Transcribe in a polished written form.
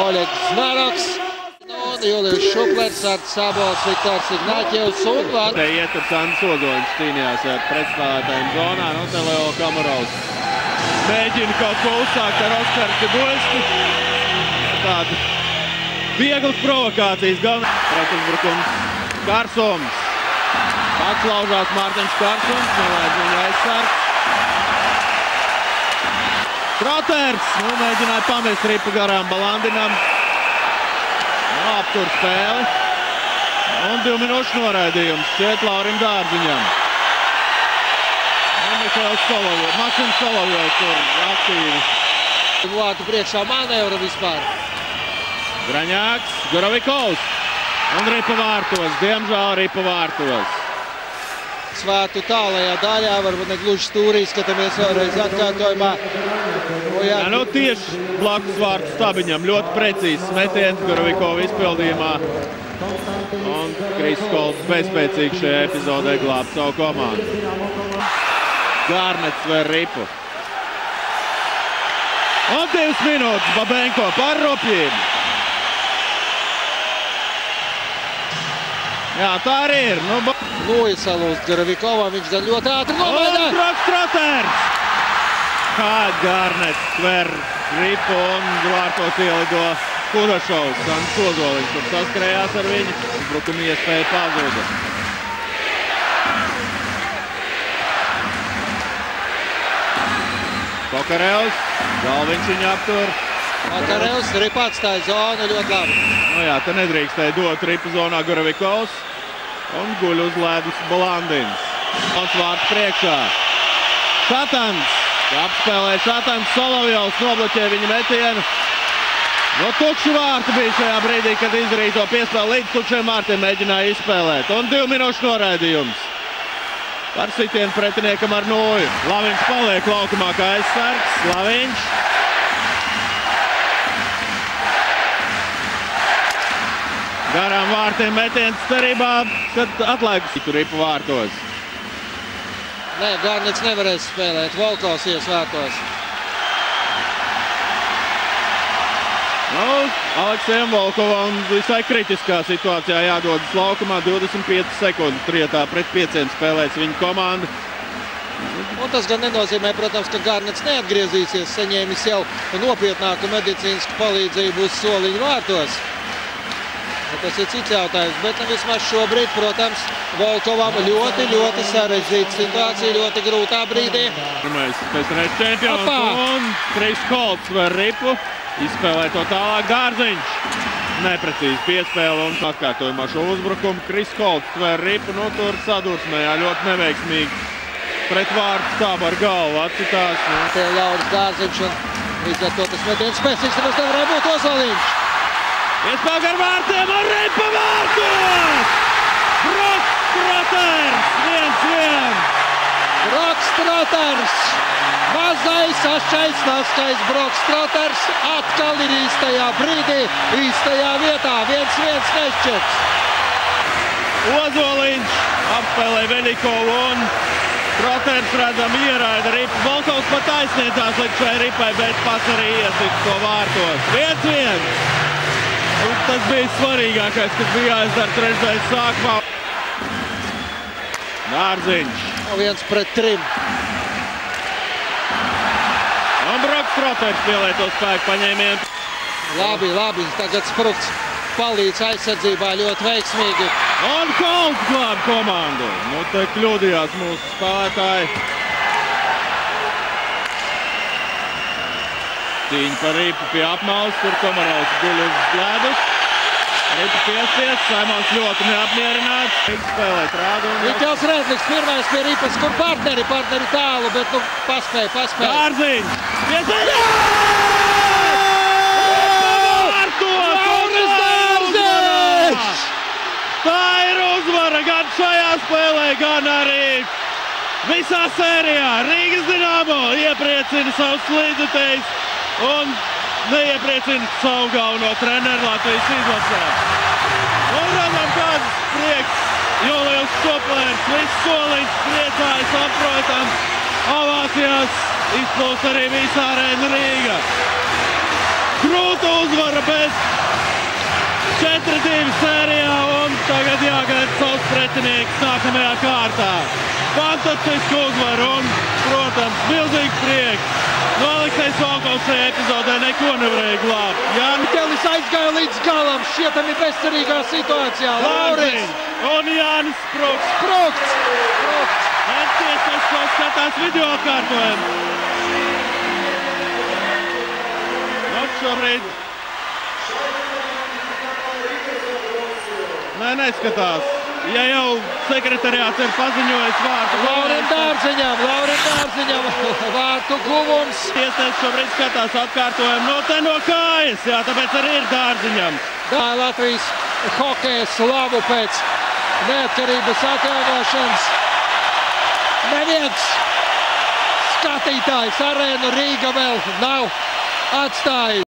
Oļegs Znaroks. Un Julijus Šuplers, Arts Sabols, Viktors Ignaķevs un var. Te ietur Sandis Ozoļs cīnījās ar pretspēlētājiem zonā. Nu, te Leo Kamarovs mēģina kaut ko uzsākt ar Oskaru Cibulski. Tāda vieglas provokācijas galvenais. Pretuzbrukums Karsums. Atslaužās Mārtiņš Karsums, nelēdz viņu aizsargs. Troters, nu, mēģināja pamest ripu garām Balandinam. Aptur spēli. Un 2 minūšu noraidījums šeit Laurim Dārziņam. Un Maksims Solovjovs tur aktīvi. Vārtu priekšā manevra vispār. Graņāks, Gorovikovs. Un ripa vārtos, diemžēl ripa vārtos. Svētu tālajā daļā, varbūt ne gluži stūrī, skatāmies vēlreiz atkārtojumā. Jā, nu tieši blakus vārtu stabiņam, ļoti precīzs metiens Gorovikova izpildījumā. Un Kris Kolts bezspēcīgi šajā epizodē glāb savu komandu. Gārnets ver ripu. Un 2 minūtes Babenko par Rupjiem. Jā, tā arī ir. Lūja salūst Gorovikovam, viņš gan ļoti ātri nomainā. Un Broks Troters! Kā Gārnets tver ripu un vārtos ielido Kudašovs. Sandis Ozoliņš tur saskarējās ar viņu. Brukuma iespēja pazuda. Kokarevs, Galviņš viņu aptur. Kokarevs ripa atstāja zonu ļoti labi. Nu jā, te nedrīkstēja dot ripu zonā Gorovikovs. Un guļ uz ledus Balandins. Un vārds priekšā. Šatans. Apspēlē Šatans. Solovjovs nobloķē viņa metienu. No tukši vārti bija šajā brīdī, kad izdarīja to piespēli līdz tukšiem vārtiem mēģināja izspēlēt. Un 2 minūšu noraidījums. Par sitienu pretiniekam ar Noju. Laviņš paliek laukumā kā aizsargs. Laviņš. Garām vārtiem metiens cerībā, kad atlaikus ripu vārtos. Nē, Gārnets nevarēs spēlēt. Volkovs ies vārtos. Nu, Aleksējam Volkovam visai kritiskā situācijā jādodas laukumā. 25 sekundes trietā pret 5 spēlēs viņa komanda. Un tas gan nenozīmē, protams, ka Gārnets neatgriezīsies, saņēmis jau nopietnāku medicīnisku palīdzību uz soliņu vārtos. Tas ir cits jautājums, bet vismaz šobrīd, protams, Volkovam ļoti sarežģīta situācija, ļoti grūtā brīdī. Pirmais pēcreiz čempions un Kris Kolts var ripu, izspēlē to tālāk Dārziņš. Neprecīzi piespēle un atkārtojumā šo uzbrukumu. Kris Kolts var ripu, nu tur sadursmējā ļoti neveiksmīgi. Pret vārtu stāv ar galvu atcitās. Te Lauris Dārziņš un līdz ar to tas metiens spēcīgs, tas nevarēja būt Ozoliņš. Iespēl gar vārtiem un ripa vārtos! Broks Troters 1-1! Broks Troters! Mazais, ašais, naskais Broks Troters atkal ir īstajā brīdī, īstajā vietā. 1-1 nešķets. Ozoliņš apspēlē Veļikovu un Troters redzam ieraida ripu. Volkovs pat aizsniedzās līdz šai ripai, bet pats arī iesit to vārtos. 1-1! Un tas bija svarīgākais, kas bija jāizdara trešdaļas sākumā. Dārziņš. 1-3. Un Broks Troters pielieto spēku paņēmienu. Labi. Tagad Sprukts palīdz aizsardzībā ļoti veiksmīgi. Un Kolts glāb komandu. Nu, te kļūdījās mūsu spēlētāji. Cīņa par ripu pie apmalas, tur Komarovs guļ uz ledus. Ripa piespies, Saimons ļoti neapmierināts. Spēlēt rādu. Viktors Redlis pirmais pie ripas, kur partneri tālu, bet nu paspēja. Dārziņš! Piesaļā! Lauris Dārziņš! Tā ir uzvara gan šajā spēlē, gan arī visā sērijā. Rīgas Dinamo iepriecina savus līdzekļus un neiepriecina savu galveno treneru Latvijas izlasē. Un redzam, kāds prieks Julijus Šuplers, viss soliņš priecājas, saprotams, ovācijās izplūst arī visa arēna Rīga. Grūta uzvara, bet 4-2 sērijā un tagad jāgaida savs pretinieks nākamajā kārtā. Fantastiski uzvar un, protams, milzīgs prieks. No Aleksejs Volkovs šajā epizodē neko nevarēja glābt. Mikelis aizgāja līdz galam, šķietami bezcerīgā situācijā. Laurins un Jānis Sprukts. Sprukts. Tiesas, ko skatās video atkārtojumu. Šobrīd. Nē, neskatās. Ja jau sekretariāts ir paziņojis vārtu. Laurim Dārziņam vārtu guvums. Tiesnes šobrīd skatās atkārtojumu no te no kājas, jā, tāpēc arī ir Dārziņam. Latvijas hokeja slavu pēc neatkarības atjaunošanas. Neviens skatītājs arēnu Rīga vēl nav atstājis.